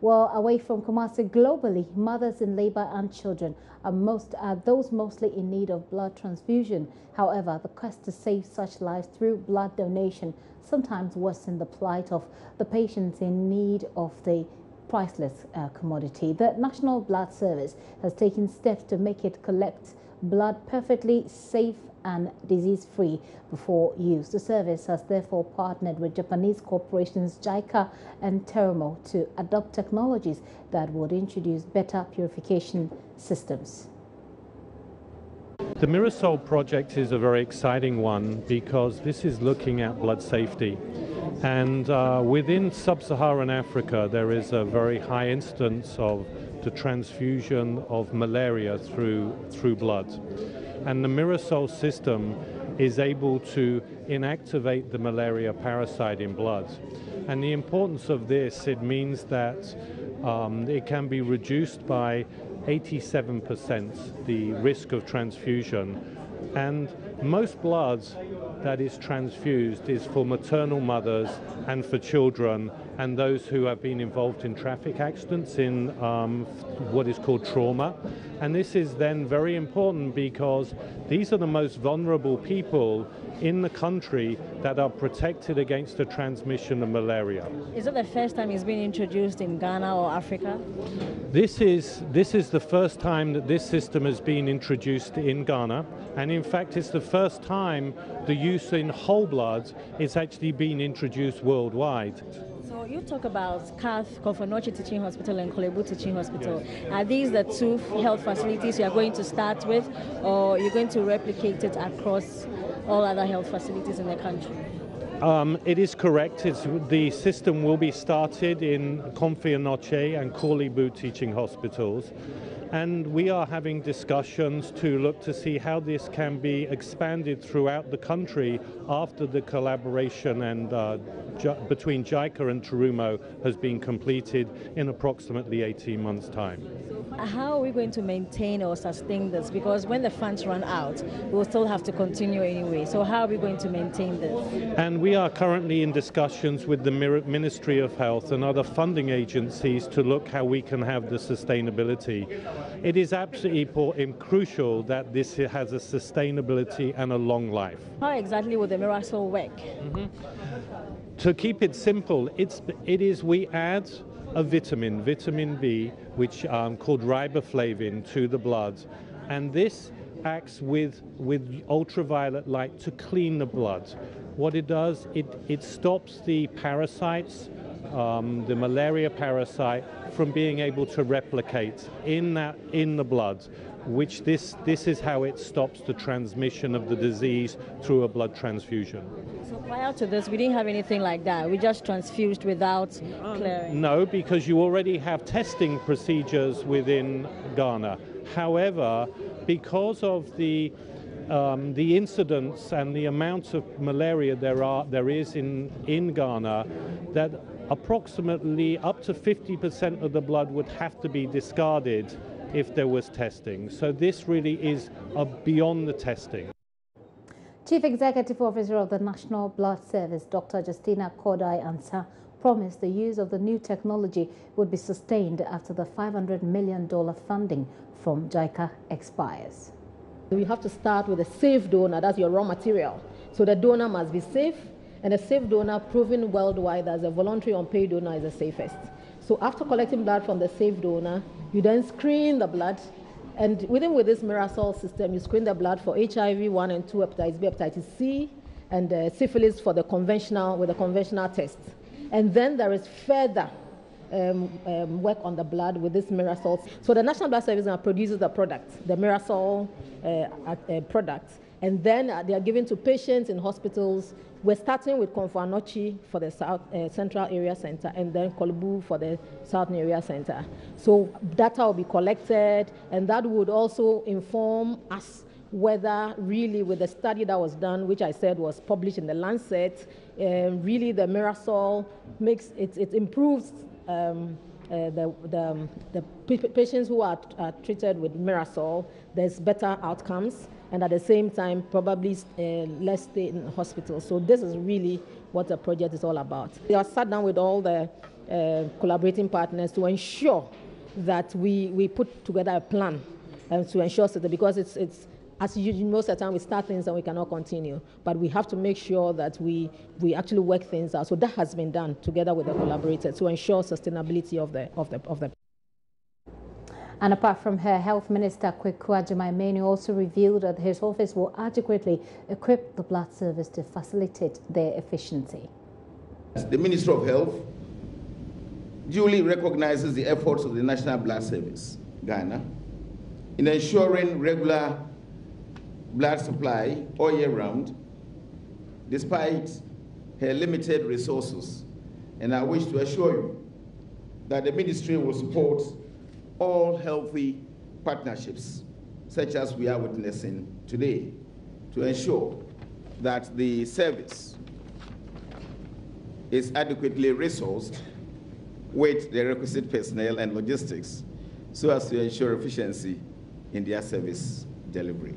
Well, away from Kumasi, globally, mothers in labor and children are those mostly in need of blood transfusion. However, the quest to save such lives through blood donation sometimes worsen the plight of the patients in need of the priceless commodity. The National Blood Service has taken steps to make it collect blood perfectly safe and disease-free before use. The service has therefore partnered with Japanese corporations JIKA and Terumo to adopt technologies that would introduce better purification systems. The Mirasol project is a very exciting one because this is looking at blood safety. And within sub-Saharan Africa, there is a very high instance of the transfusion of malaria through blood. And the Mirasol system is able to inactivate the malaria parasite in blood. And the importance of this, it means that it can be reduced by 87% the risk of transfusion. And most blood that is transfused is for maternal mothers and for children and those who have been involved in traffic accidents in what is called trauma. And this is then very important because these are the most vulnerable people in the country that are protected against the transmission of malaria. Is it the first time it's been introduced in Ghana or Africa? This is the first time that this system has been introduced in Ghana, and in fact it's the first time the use in whole blood is actually being introduced worldwide. So you talk about CAF, Konfo-Anokye Teaching Hospital and Korle Bu Teaching Hospital. Yes. Are these the two health facilities you are going to start with, or you're going to replicate it across all other health facilities in the country? It is correct. The system will be started in Konfo-Anokye and Korle Bu Teaching Hospitals. And we are having discussions to look to see how this can be expanded throughout the country after the collaboration and between JIKA and Terumo has been completed in approximately 18 months' time. How are we going to maintain or sustain this? Because when the funds run out, we'll still have to continue anyway. So how are we going to maintain this? And we are currently in discussions with the Ministry of Health and other funding agencies to look how we can have the sustainability. It is absolutely crucial that this has a sustainability and a long life. How exactly will the Mirasol work? To keep it simple, we add a vitamin B, which called riboflavin, to the blood, and this acts with ultraviolet light to clean the blood. What it does, it stops the parasites, the malaria parasite, from being able to replicate in the blood, which this is how it stops the transmission of the disease through a blood transfusion. So prior to this, we didn't have anything like that. We just transfused without clearing. No, because you already have testing procedures within Ghana. However, because of the incidence and the amount of malaria there is in Ghana, that approximately up to 50% of the blood would have to be discarded if there was testing. So this really is beyond the testing. Chief Executive Officer of the National Blood Service, Dr. Justina Kodai-Ansah, promised the use of the new technology would be sustained after the $500 million funding from JIKA expires. We have to start with a safe donor, that's your raw material. So the donor must be safe, and a safe donor proven worldwide as a voluntary unpaid donor is the safest. So after collecting blood from the safe donor, you then screen the blood, and with this Mirasol system, you screen the blood for HIV 1 and 2, hepatitis B, hepatitis C, and syphilis with the conventional test. And then there is further work on the blood with this Mirasol. So the National Blood Service now produces the product, the Mirasol product, and then they are given to patients in hospitals. We're starting with Konfo-Anokye for the Central Area Center, and then Korle Bu for the Southern Area Center. So data will be collected, and that would also inform us whether really with the study that was done, which I said was published in the Lancet, really the Mirasol it improves the patients who are treated with Mirasol. There's better outcomes, and at the same time probably less stay in hospital. So this is really what the project is all about. We have sat down with all the collaborating partners to ensure that we put together a plan to ensure that, because it's as most of the time we start things and we cannot continue, but we have to make sure that we actually work things out. So that has been done together with the collaborators to ensure sustainability of the. And apart from her, Health Minister Kweku Agyeman also revealed that his office will adequately equip the blood service to facilitate their efficiency. The Ministry of Health duly recognizes the efforts of the National Blood Service, Ghana, in ensuring regular blood supply all year round, despite her limited resources. And I wish to assure you that the ministry will support all healthy partnerships, such as we are witnessing today, to ensure that the service is adequately resourced with the requisite personnel and logistics so as to ensure efficiency in their service delivery.